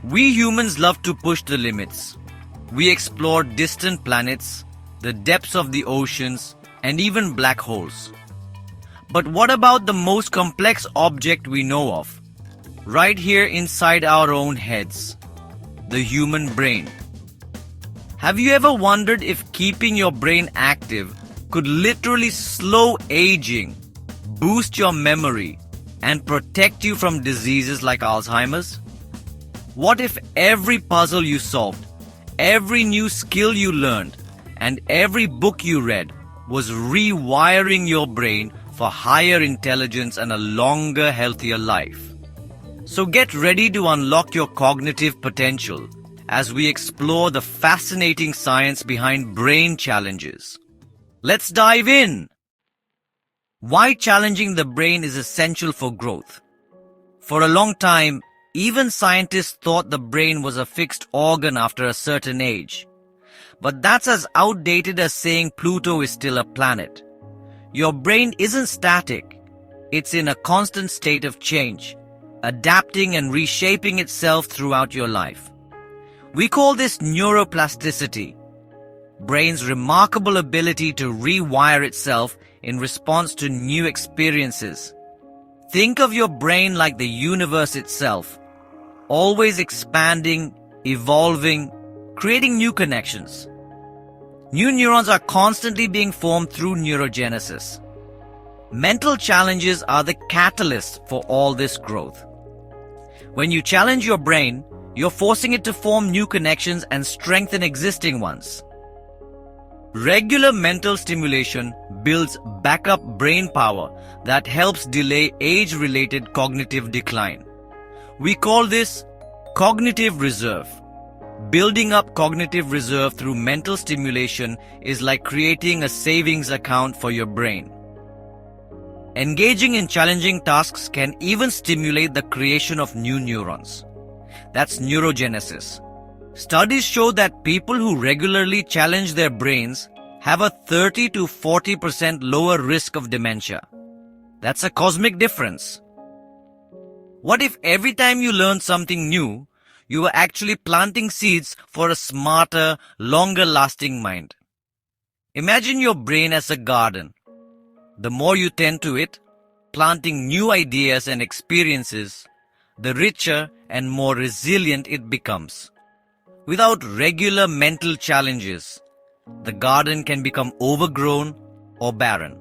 We humans love to push the limits. We explore distant planets, the depths of the oceans, and even black holes. But what about the most complex object we know of? Right here inside our own heads, the human brain. Have you ever wondered if keeping your brain active could literally slow aging, boost your memory, and protect you from diseases like Alzheimer's? What if every puzzle you solved, every new skill you learned, and every book you read was rewiring your brain for higher intelligence and a longer, healthier life? So get ready to unlock your cognitive potential as we explore the fascinating science behind brain challenges. Let's dive in! Why challenging the brain is essential for growth. For a long time, even scientists thought the brain was a fixed organ after a certain age. But that's as outdated as saying Pluto is still a planet. Your brain isn't static. It's in a constant state of change, adapting and reshaping itself throughout your life. We call this neuroplasticity, brain's remarkable ability to rewire itself in response to new experiences. Think of your brain like the universe itself, always expanding, evolving, creating new connections. New neurons are constantly being formed through neurogenesis. Mental challenges are the catalyst for all this growth. When you challenge your brain, you're forcing it to form new connections and strengthen existing ones. Regular mental stimulation builds backup brain power that helps delay age-related cognitive decline. We call this cognitive reserve. Building up cognitive reserve through mental stimulation is like creating a savings account for your brain. Engaging in challenging tasks can even stimulate the creation of new neurons. That's neurogenesis. Studies show that people who regularly challenge their brains have a 30 to 40% lower risk of dementia. That's a cosmic difference. What if every time you learn something new, you were actually planting seeds for a smarter, longer-lasting mind? Imagine your brain as a garden. The more you tend to it, planting new ideas and experiences, the richer and more resilient it becomes. Without regular mental challenges, the garden can become overgrown or barren.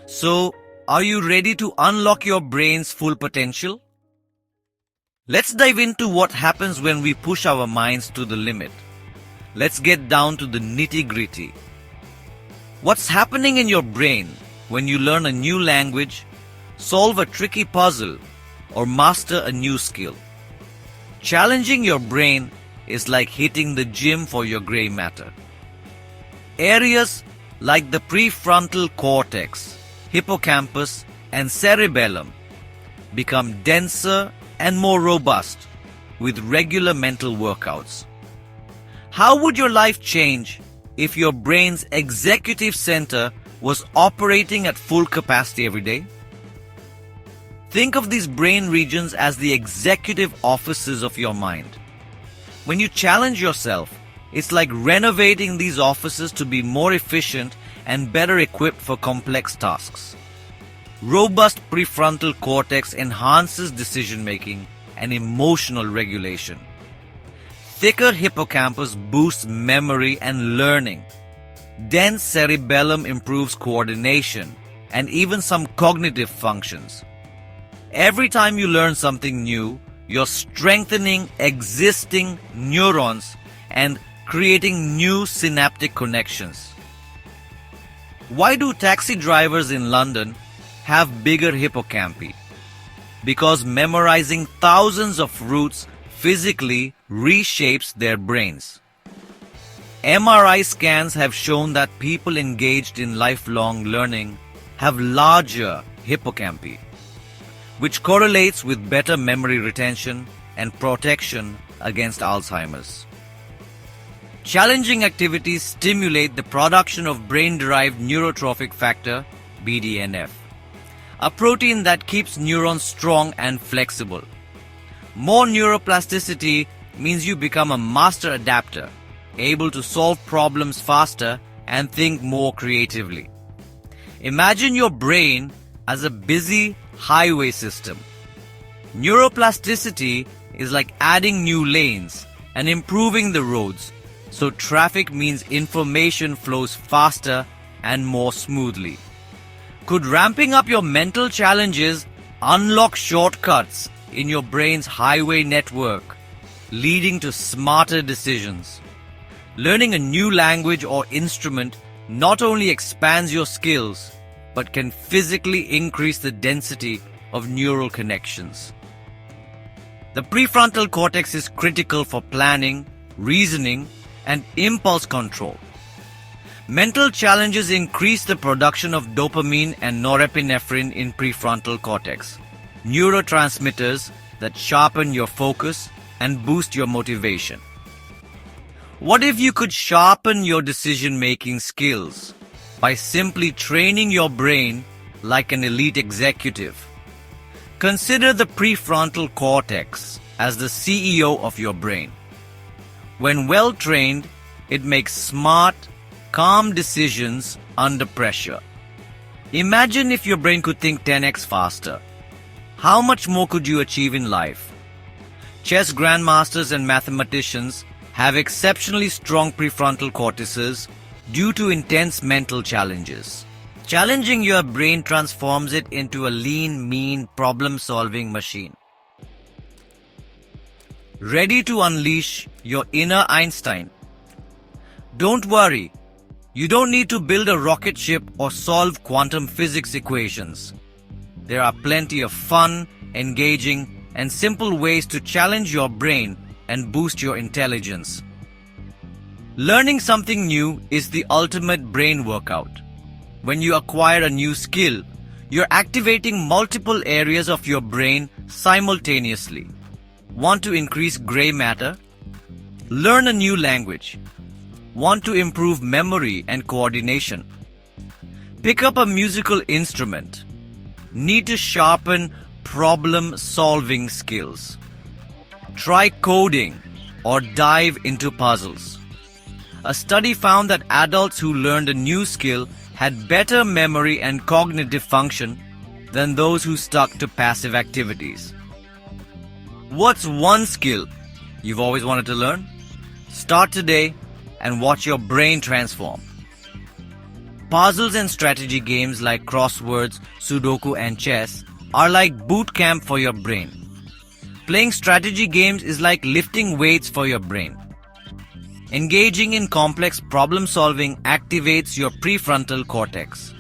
So, are you ready to unlock your brain's full potential? Let's dive into what happens when we push our minds to the limit. Let's get down to the nitty-gritty. What's happening in your brain when you learn a new language, solve a tricky puzzle, or master a new skill? Challenging your brain is like hitting the gym for your gray matter. Areas like the prefrontal cortex, hippocampus, and cerebellum become denser and more robust with regular mental workouts. How would your life change if your brain's executive center was operating at full capacity every day? Think of these brain regions as the executive offices of your mind. When you challenge yourself, it's like renovating these offices to be more efficient and better equipped for complex tasks. Robust prefrontal cortex enhances decision-making and emotional regulation. Thicker hippocampus boosts memory and learning. Dense cerebellum improves coordination and even some cognitive functions. Every time you learn something new, you're strengthening existing neurons and creating new synaptic connections. Why do taxi drivers in London have bigger hippocampi? Because memorizing thousands of routes physically reshapes their brains. MRI scans have shown that people engaged in lifelong learning have larger hippocampi, which correlates with better memory retention and protection against Alzheimer's. Challenging activities stimulate the production of brain-derived neurotrophic factor, BDNF, a protein that keeps neurons strong and flexible. More neuroplasticity means you become a master adapter, able to solve problems faster and think more creatively. Imagine your brain as a busy highway system. Neuroplasticity is like adding new lanes and improving the roads, so traffic means information flows faster and more smoothly. Could ramping up your mental challenges unlock shortcuts in your brain's highway network, leading to smarter decisions? Learning a new language or instrument not only expands your skills, but can physically increase the density of neural connections. The prefrontal cortex is critical for planning, reasoning, and impulse control. Mental challenges increase the production of dopamine and norepinephrine in prefrontal cortex, neurotransmitters that sharpen your focus and boost your motivation. What if you could sharpen your decision-making skills by simply training your brain like an elite executive? Consider the prefrontal cortex as the CEO of your brain. When well trained, it makes smart, calm decisions under pressure. Imagine if your brain could think 10x faster. How much more could you achieve in life? Chess grandmasters and mathematicians have exceptionally strong prefrontal cortices due to intense mental challenges. Challenging your brain transforms it into a lean, mean, problem-solving machine. Ready to unleash your inner Einstein? Don't worry, you don't need to build a rocket ship or solve quantum physics equations. There are plenty of fun, engaging, and simple ways to challenge your brain and boost your intelligence. Learning something new is the ultimate brain workout. When you acquire a new skill, you're activating multiple areas of your brain simultaneously. Want to increase gray matter? Learn a new language. Want to improve memory and coordination? Pick up a musical instrument. Need to sharpen problem-solving skills. Try coding or dive into puzzles. A study found that adults who learned a new skill had better memory and cognitive function than those who stuck to passive activities. What's one skill you've always wanted to learn? Start today and watch your brain transform. Puzzles and strategy games like crosswords, Sudoku, and chess are like boot camp for your brain. Playing strategy games is like lifting weights for your brain. Engaging in complex problem-solving activates your prefrontal cortex,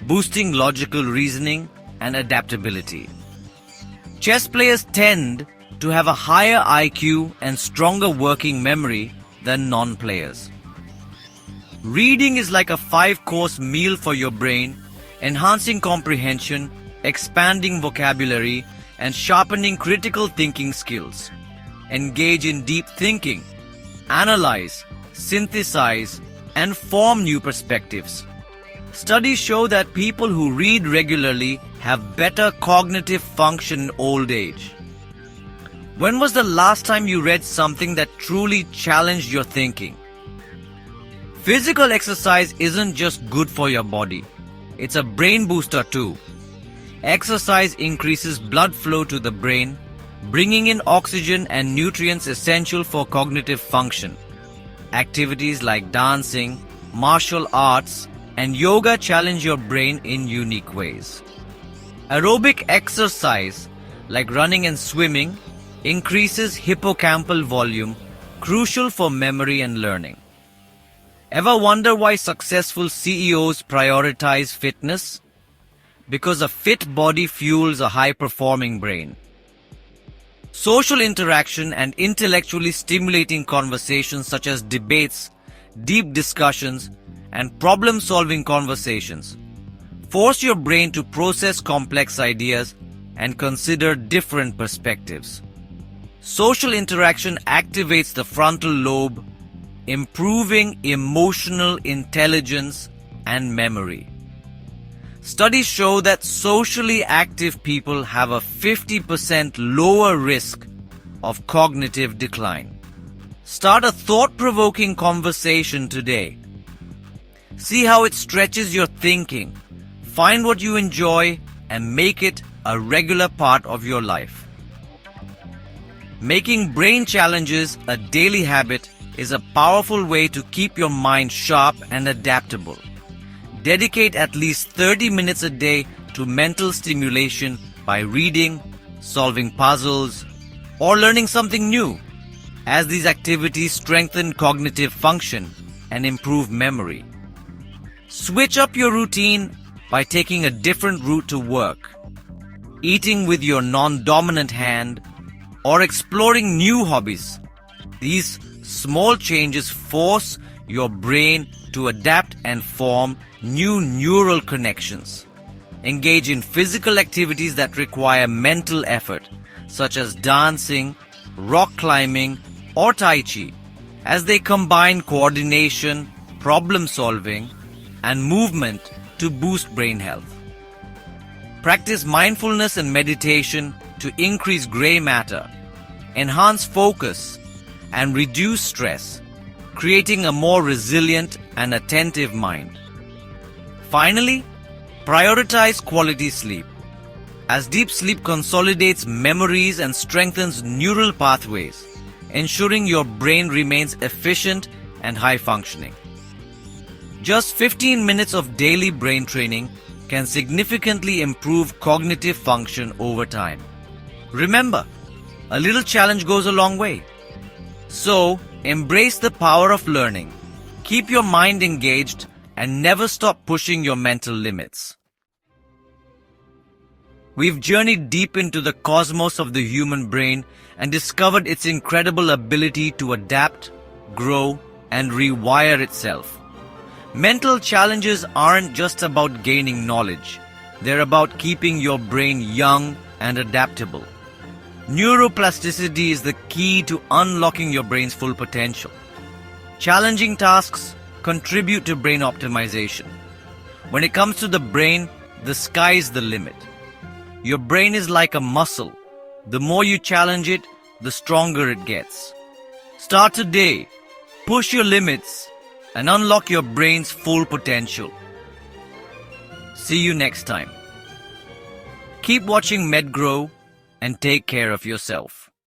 boosting logical reasoning and adaptability. Chess players tend to have a higher IQ and stronger working memory than non-players. Reading is like a 5-course meal for your brain, enhancing comprehension, expanding vocabulary, and sharpening critical thinking skills. Engage in deep thinking. Analyze, synthesize, and form new perspectives. Studies show that people who read regularly have better cognitive function in old age. When was the last time you read something that truly challenged your thinking? Physical exercise isn't just good for your body. It's a brain booster too. Exercise increases blood flow to the brain, bringing in oxygen and nutrients essential for cognitive function. Activities like dancing, martial arts, and yoga challenge your brain in unique ways. Aerobic exercise, like running and swimming, increases hippocampal volume, crucial for memory and learning. Ever wonder why successful CEOs prioritize fitness? Because a fit body fuels a high-performing brain. Social interaction and intellectually stimulating conversations such as debates, deep discussions, and problem-solving conversations force your brain to process complex ideas and consider different perspectives. Social interaction activates the frontal lobe, improving emotional intelligence and memory. Studies show that socially active people have a 50% lower risk of cognitive decline. Start a thought-provoking conversation today. See how it stretches your thinking. Find what you enjoy and make it a regular part of your life. Making brain challenges a daily habit is a powerful way to keep your mind sharp and adaptable. Dedicate at least 30 minutes a day to mental stimulation by reading, solving puzzles, or learning something new, as these activities strengthen cognitive function and improve memory. Switch up your routine by taking a different route to work, eating with your non-dominant hand, or exploring new hobbies. These small changes force your brain to adapt and form new neural connections. Engage in physical activities that require mental effort, such as dancing, rock climbing, or Tai Chi, as they combine coordination, problem solving, and movement to boost brain health. Practice mindfulness and meditation to increase gray matter, enhance focus, and reduce stress, creating a more resilient and attentive mind. Finally, prioritize quality sleep, as deep sleep consolidates memories and strengthens neural pathways, ensuring your brain remains efficient and high-functioning. Just 15 minutes of daily brain training can significantly improve cognitive function over time. Remember, a little challenge goes a long way. So, embrace the power of learning. Keep your mind engaged and never stop pushing your mental limits. We've journeyed deep into the cosmos of the human brain and discovered its incredible ability to adapt, grow, and rewire itself. Mental challenges aren't just about gaining knowledge. They're about keeping your brain young and adaptable. Neuroplasticity is the key to unlocking your brain's full potential. Challenging tasks contribute to brain optimization. When it comes to the brain, the sky's the limit. Your brain is like a muscle. The more you challenge it, the stronger it gets. Start today. Push your limits and unlock your brain's full potential. See you next time. Keep watching MedGrow and take care of yourself.